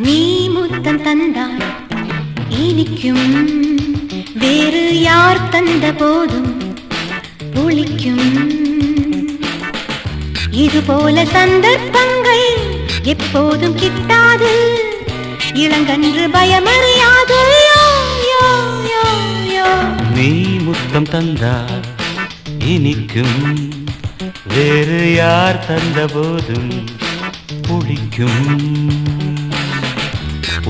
நீ முத்தம் தந்தாய் இனிக்கும், வேறு யார் தந்த போதும் புளிக்கும். இதுபோல சந்தர்ப்பங்கள் எப்போதும் கிட்டாது, இளங்கன்று பயமறியாது. நீ முத்தம் தந்தாய் இனிக்கும், வேறு யார் தந்த போதும் புளிக்கும்.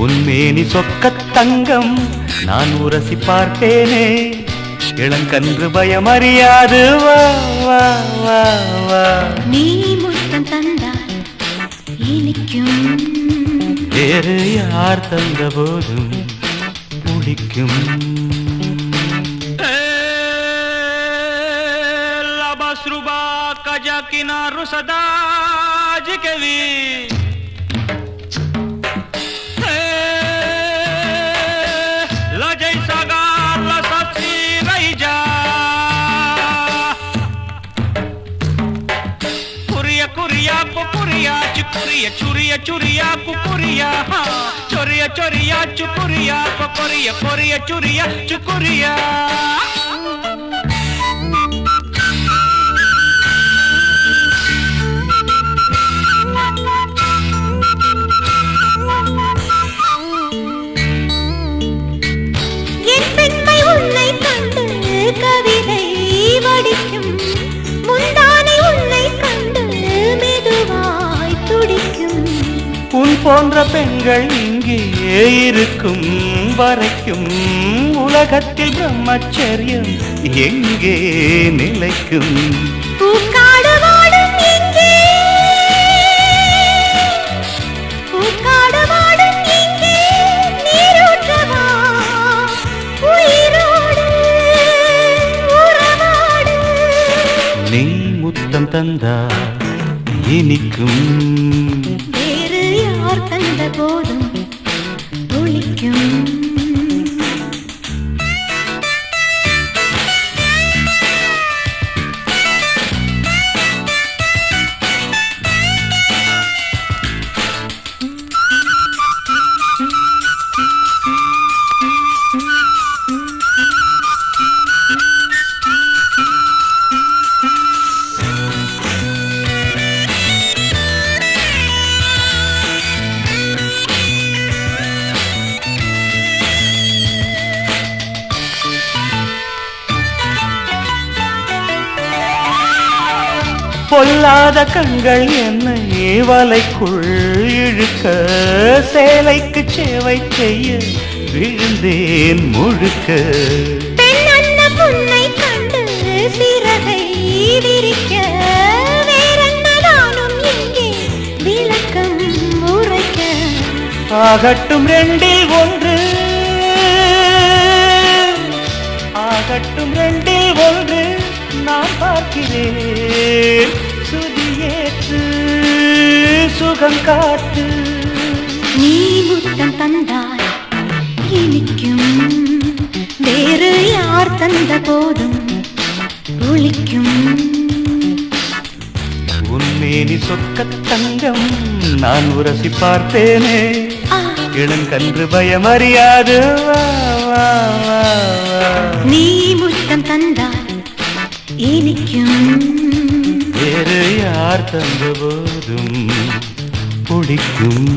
உன்மேனி சொக்கத் தங்கம் நான் உரசி பார்ப்பேனே, இளங்கன்று பயமறியாது. வா வா வா வா. நீ முத்தம் தந்தாய் இனிக்கும், வேறு யார் தந்த போதும் புளிக்கும். Labasruba kajakina rusada jikevi la jai sagar la satsi raija kuriya kuriya pupuriya chukuriya churiya churiya pupuriya choriya choriya chukuriya pupuriya poriya churiya chukuriya. கவிதை வடிக்கும் முந்தானை உன்னை கண்டு மெதுவாய் துடிக்கும். உன் போன்ற பெண்கள் இங்கே இருக்கும் வரைக்கும் உலகத்தில் பிரம்மச்சரியம் எங்கே நிலைக்கும்? பூக்காடு வாடும் இங்கே, பூக்காடு வாடும் இங்கே நீரூற்றவா உயிரோடு. நீ முத்தம் தந்தாய் இனிக்கும், வேறு யார் தந்த போதும் புளிக்கும். பொல்லாத கண்கள் என்னை வலைக்குள் இழுக்க, சேலைக்கு சேவை செய்ய விழுந்தேன் முழுக்க. பெண் அன்ன புன்னை கண்டு சிறகை விரிக்க, வேறென்ன நானும் இங்கே விளக்கம் உரைக்க. ஆகட்டும் ரெண்டில் ஒன்று, ஆகட்டும் ரெண்டில் ஒன்று நான் பார்க்கிறேன். சுதியேற்று சுகம் காட்டு. நீ முத்தம் தந்தாய் இனிக்கும், வேறு யார் தந்த போதும் புளிக்கும். உன்மேனி சொக்கத் தங்கம் நான் உரசி பார்ப்பேனே, இளங்கன்று பயமறியாது. வா வா வா வா. நீ முத்தம் தந்தாய் இனிக்கும், வேறு யார் தந்த போதும் புளிக்கும்.